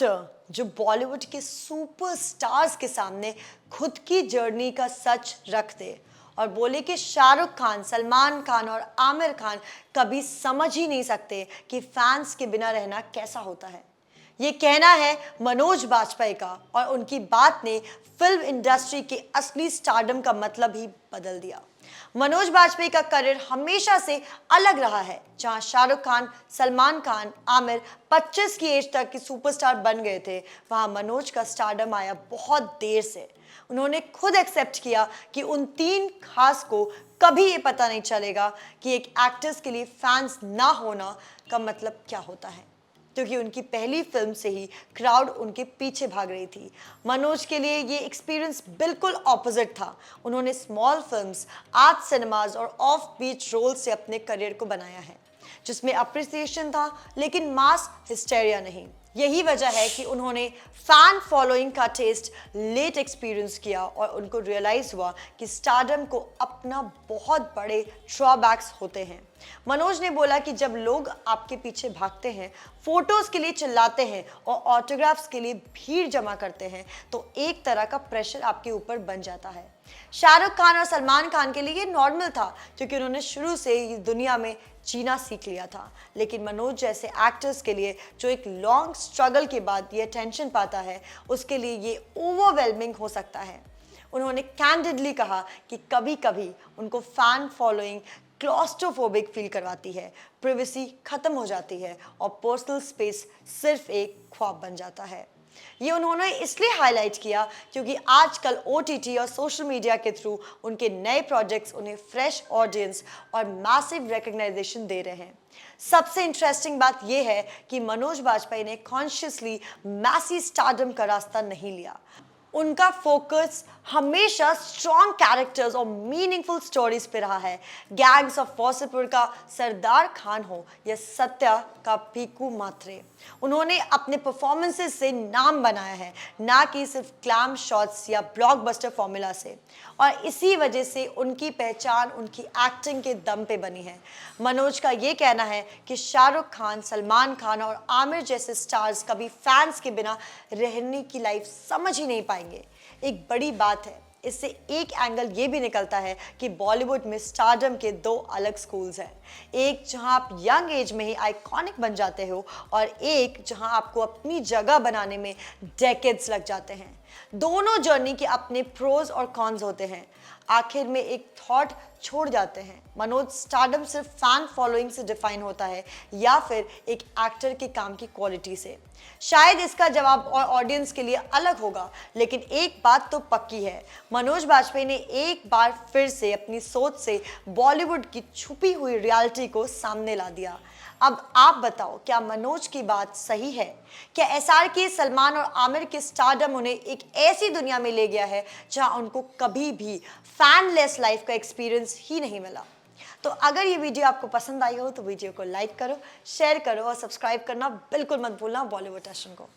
Actor जो बॉलीवुड के superstars के सामने खुद की जर्नी का सच रख दे और बोले कि शाहरुख खान, सलमान खान और आमिर खान कभी समझ ही नहीं सकते कि फैंस के बिना रहना कैसा होता है। ये कहना है मनोज बाजपेयी का और उनकी बात ने फिल्म इंडस्ट्री के असली स्टारडम का मतलब ही बदल दिया। मनोज बाजपेयी का करियर हमेशा से अलग रहा है। जहां शाहरुख खान, सलमान खान, आमिर 25 की एज तक की सुपरस्टार बन गए थे, वहां मनोज का स्टारडम आया बहुत देर से। उन्होंने खुद एक्सेप्ट किया कि उन तीन खास को कभी ये पता नहीं चलेगा कि एक एक्ट्रेस के लिए फैंस ना होना का मतलब क्या होता है, क्योंकि उनकी पहली फिल्म से ही क्राउड उनके पीछे भाग रही थी। मनोज के लिए ये एक्सपीरियंस बिल्कुल ऑपोजिट था। उन्होंने स्मॉल फिल्म्स, आर्ट सिनेमाज और ऑफ बीट रोल से अपने करियर को बनाया है, जिसमें अप्रिसिएशन था लेकिन मास हिस्टेरिया नहीं। यही वजह है कि उन्होंने फैन फॉलोइंग का टेस्ट लेट एक्सपीरियंस किया और उनको रियलाइज हुआ कि स्टारडम को अपना बहुत बड़े ड्रॉबैक्स होते हैं। मनोज ने बोला कि जब लोग आपके पीछे भागते हैं, फोटोज के लिए चिल्लाते हैं और ऑटोग्राफ्स के लिए भीड़ जमा करते हैं, तो एक तरह का प्रेशर आपके ऊपर बन जाता है। शाहरुख खान और सलमान खान के लिए ये नॉर्मल था, क्योंकि उन्होंने शुरू से ही दुनिया में जीना सीख लिया था। लेकिन मनोज जैसे एक्टर्स के लिए, जो एक लॉन्ग स्ट्रगल के बाद ये टेंशन पाता है, उसके लिए ये ओवरवेलमिंग हो सकता है। उन्होंने कैंडिडली कहा कि कभी कभी उनको फैन फॉलोइंग क्लॉस्ट्रोफोबिक फील करवाती है, प्राइवेसी खत्म हो जाती है और पर्सनल स्पेस सिर्फ एक ख्वाब बन जाता है। ये उन्होंने इसलिए हाईलाइट किया क्योंकि आजकल OTT और सोशल मीडिया के थ्रू उनके नए प्रोजेक्ट्स उन्हें फ्रेश ऑडियंस और मैसिव रिकग्नाइजेशन दे रहे हैं। सबसे इंटरेस्टिंग बात यह है कि मनोज बाजपेयी ने कॉन्शियसली मैसी स्टारडम का रास्ता नहीं लिया। उनका फोकस हमेशा स्ट्रॉन्ग कैरेक्टर्स और मीनिंगफुल स्टोरीज पे रहा है। गैंग्स ऑफ वासेपुर का सरदार खान हो या सत्या का पीकू मात्रे, उन्होंने अपने परफॉर्मेंसेस से नाम बनाया है, ना कि सिर्फ क्लैम शॉट्स या ब्लॉकबस्टर फॉर्मूला से। और इसी वजह से उनकी पहचान उनकी एक्टिंग के दम पे बनी है। मनोज का ये कहना है कि शाहरुख खान, सलमान खान और आमिर जैसे स्टार्स कभी फैंस के बिना रहने की लाइफ समझ ही नहीं पाएंगे। एक बड़ी बात है, इससे एक एंगल ये भी निकलता है कि बॉलीवुड में स्टारडम के दो अलग स्कूल्स हैं। एक जहां आप यंग एज में ही आइकॉनिक बन जाते हो और एक जहां आपको अपनी जगह बनाने में डेकेड्स लग जाते हैं। दोनों जर्नी के अपने प्रोज और कॉन्स होते हैं। आखिर में एक थॉट छोड़ जाते हैं, मनोज, स्टारडम सिर्फ फैन फॉलोइंग से डिफाइन होता है या फिर एक एक्टर के काम की क्वालिटी से? शायद इसका जवाब और ऑडियंस के लिए अलग होगा, लेकिन एक बात तो पक्की है, मनोज बाजपेयी ने एक बार फिर से अपनी सोच से बॉलीवुड की छुपी हुई रियलिटी को सामने ला दिया। अब आप बताओ, क्या मनोज की बात सही है? क्या SRK, सलमान और आमिर के स्टारडम उन्हें एक ऐसी दुनिया में ले गया है जहां उनको कभी भी फैनलेस लाइफ का एक्सपीरियंस ही नहीं मिला? तो अगर ये वीडियो आपको पसंद आई हो तो वीडियो को लाइक करो, शेयर करो और सब्सक्राइब करना बिल्कुल मत भूलना बॉलीवुड टशन को।